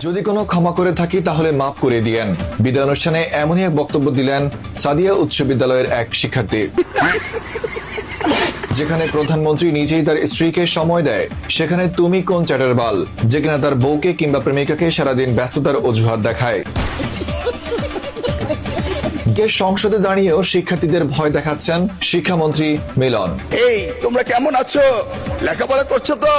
যদি কোনো ক্ষমা করে থাকি তাহলে মাফ করে দিয়েন। বিদায় অনুষ্ঠানে এমনই এক বক্তব্য দিলেন সাদিয়া উচ্চ বিদ্যালয়ের এক শিক্ষার্থী, যেখানে প্রধানমন্ত্রী নিজেই তার স্ত্রীকে সময় দেয়, সেখানে তুমি কোন চ্যাটার বাল যে কিনা তার বউকে কিংবা প্রেমিকাকে সারাদিন ব্যস্ততার অজুহাত দেখায়। সংসদে দাঁড়িয়েও শিক্ষার্থীদের ভয় দেখাচ্ছেন শিক্ষামন্ত্রী মিলন। এই তোমরা কেমন আছো, লেখাপড়া করছো তো?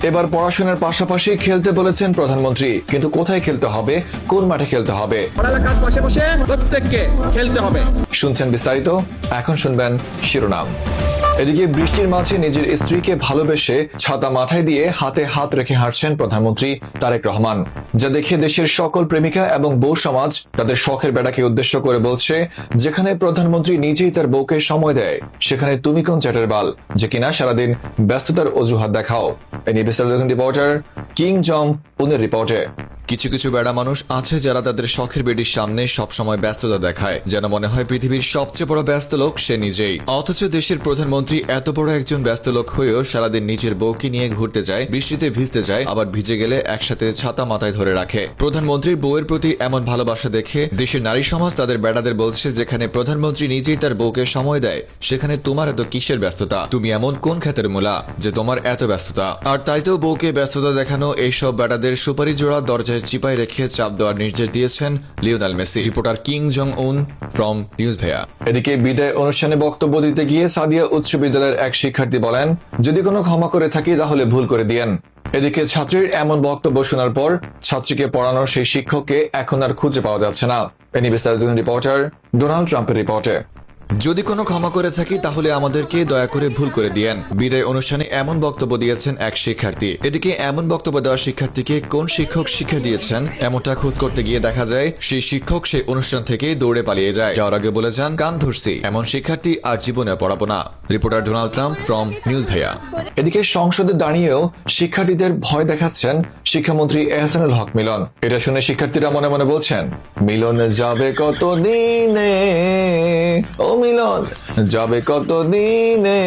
এবার পড়াশোনার পাশাপাশি খেলতে বলেছেন প্রধানমন্ত্রী, কিন্তু কোথায় খেলতে হবে, কোন মাঠে খেলতে হবে, পড়ালেখার পাশে বসে প্রত্যেককে খেলতে হবে। শুনছেন বিস্তারিত, এখন শুনবেন শিরোনাম। এদিকে বৃষ্টির মাঝে নিজের স্ত্রীকে ভালোবেসে ছাতা মাথায় দিয়ে হাতে হাত রেখে হাঁটছেন প্রধানমন্ত্রী তারেক রহমান, যা দেখে দেশের সকল প্রেমিকা এবং বউ সমাজ তাদের শখের বেড়াকে উদ্দেশ্য করে বলছে, যেখানে প্রধানমন্ত্রী নিজেই তার বউকে সময় দেয়, সেখানে তুমি কোন চ্যাটার বাল যে কিনা সারাদিন ব্যস্ততার অজুহাত দেখাও। এই নিয়ে বিস্তারিত রিপোর্টার কিং জং উনের রিপোর্টে। কিছু কিছু বেড়া মানুষ আছে যারা তাদের শখের বেডির সামনে সবসময় ব্যস্ততা দেখায়, যেন মনে হয় পৃথিবীর সবচেয়ে বড় ব্যস্ত লোক সে নিজেই। অথচ দেশের প্রধানমন্ত্রী এত বড় একজন ব্যস্ত লোক হয়েও সারাদিন নিজের বউকে নিয়ে ঘুরতে যায়, বৃষ্টিতে ভিজতে যায়, আবার ভিজে গেলে একসাথে ছাতা মাথায় ধরে রাখে। প্রধানমন্ত্রীর বউয়ের প্রতি এমন ভালোবাসা দেখে দেশের নারী সমাজ তাদের বেড়াদের বলছে, যেখানে প্রধানমন্ত্রী নিজেই তার বউকে সময় দেয়, সেখানে তোমার এত কিসের ব্যস্ততা? তুমি এমন কোন ক্ষেতের মূলা যে তোমার এত ব্যস্ততা? আর তাইতেও বউকে ব্যস্ততা দেখানো এইসব বেড়াদের সুপারি জোড়া দরজায় চিপায় রেখে চাপ দেওয়ার নির্দেশ দিয়েছেন Lionel Messi. Reporter Kim Jong Un from news ভাইয়া। এদিকে বিদায় অনুষ্ঠানে বক্তব্য দিতে গিয়ে সাদিয়া উচ্চ বিদ্যালয়ের এক শিক্ষার্থী বলেন, যদি কোনো ক্ষমা করে থাকি তাহলে ভুল করে দিয়েন। এদিকে ছাত্রীর এমন বক্তব্য শোনার পর ছাত্রীকে পড়ানোর সেই শিক্ষককে এখন আর খুঁজে পাওয়া যাচ্ছে না। এ নিয়ে বিস্তারিত রিপোর্টার ডোনাল্ড ট্রাম্পের রিপোর্টে। যদি কোনো ক্ষমা করে থাকি তাহলে আমাদেরকে দয়া করে ভুল করে দিয়েন। বিদায় অনুষ্ঠানে এমন বক্তব্য দিয়েছেন এক শিক্ষার্থী। এদিকে এমন বক্তব্য দেওয়া শিক্ষার্থীকে কোন শিক্ষক শিক্ষা দিয়েছেন এমনটা খোঁজ করতে গিয়ে দেখা যায় সেই শিক্ষক সেই অনুষ্ঠান থেকে দৌড়ে পালিয়ে যায়। যাওয়ার আগে বলে যান, কান ধরছি, এমন শিক্ষার্থী আর জীবনে পড়াবো না। Reporter Donald Trump from news ভাইয়া। এদিকে সংসদে দাঁড়িয়েও শিক্ষার্থীদের ভয় দেখাচ্ছেন শিক্ষামন্ত্রী এহসানুল হক মিলন। এটা শুনে শিক্ষার্থীরা মনে মনে বলছেন, মিলন যাবে কত দিনে, ও মিলন যাবে কত দিনে।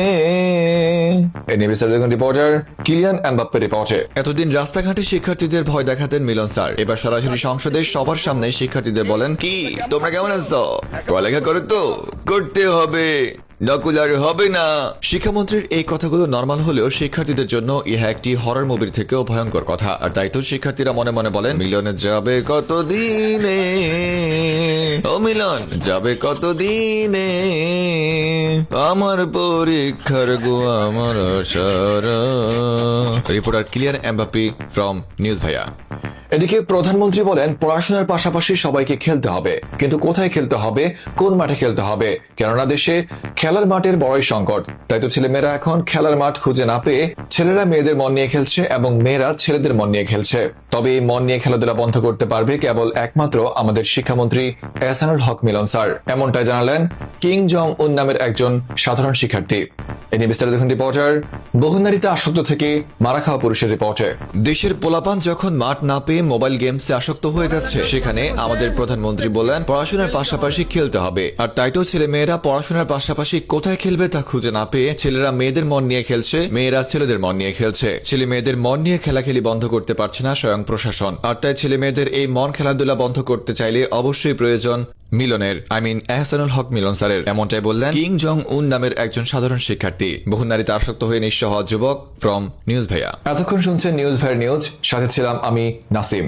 রিপোর্টার কিলিয়ান এমবাপ্পের রিপোর্টে। এতদিন রাস্তাঘাটে শিক্ষার্থীদের ভয় দেখাতেন মিলন স্যার, এবার সরাসরি সংসদের সবার সামনে শিক্ষার্থীদের বলেন, কি তোমরা কেমন আছো, পড়ালেখা করো তো, করতে হবে, নকল আর হবে না। শিক্ষামন্ত্রীর এই কথাগুলো নরমাল হলেও শিক্ষার্থীদের জন্য ইহা একটি হরর মুভির থেকেও ভয়ঙ্কর কথা। আর তাই তো শিক্ষার্থীরা মনে মনে বলেন, মিলনে যাবে কত দিনে, ও মিলন যাবে কত দিনে, আমার পরীক্ষার গো আমার সারা। Reporter Kylian Mbappe from news ভাইয়া। এদিকে প্রধানমন্ত্রী বলেন, পড়াশোনার পাশাপাশি সবাইকে খেলতে হবে, কিন্তু কোথায় খেলতে হবে, কোন মাঠে খেলতে হবে, কেননা দেশে খেলার মাঠের বড়ই সংকট। তাই তো ছেলেমেয়েরা এখন খেলার মাঠ খুঁজে না পেয়ে ছেলেরা মেয়েদের মন নিয়ে খেলছে এবং মেয়েরা ছেলেদের মন নিয়ে খেলছে। তবে এই মন নিয়ে খেলাধুলা বন্ধ করতে পারবে কেবল একমাত্র আমাদের শিক্ষামন্ত্রী এহসানুল হক মিলন স্যার, এমনটাই জানালেন কিং জং উন নামের একজন সাধারণ শিক্ষার্থী। এ নিয়ে বিস্তারিত দেখুন রিপোর্টার বহুনারীতে আসক্ত থেকে মারা খাওয়া পুরুষের রিপোর্টে। দেশের পোলাপান যখন মাঠ না পেয়ে মোবাইল গেমসে আসক্ত হয়ে যাচ্ছে, সেখানে আমাদের প্রধানমন্ত্রী বলেন পড়াশোনার পাশাপাশি খেলতে হবে। আর তাই তো ছেলে মেয়েরা পড়াশোনার পাশাপাশি কোথায় খেলবে তা খুঁজে না পেয়ে ছেলেরা মেয়েদের মন নিয়ে খেলছে, মেয়েরা ছেলেদের মন নিয়ে খেলছে। ছেলে মেয়েদের মন নিয়ে খেলাখেলি বন্ধ করতে পারছে না স্বয়ং প্রশাসন। আর তাই ছেলে মেয়েদের এই মন খেলাধুলা বন্ধ করতে চাইলে অবশ্যই প্রয়োজন মিলনের, এহসানুল হক মিলন স্যারের, এমনটাই বললেন কিং জং উন নামের একজন সাধারণ শিক্ষার্থী। বহু নারীতে আসক্ত হয়ে নিঃস্ব হওয়া যুবক ফ্রম নিউজ ভাইয়া। এতক্ষণ শুনছেন নিউজ ভাইয়ের নিউজ, সাথে ছিলাম আমি নাসিম।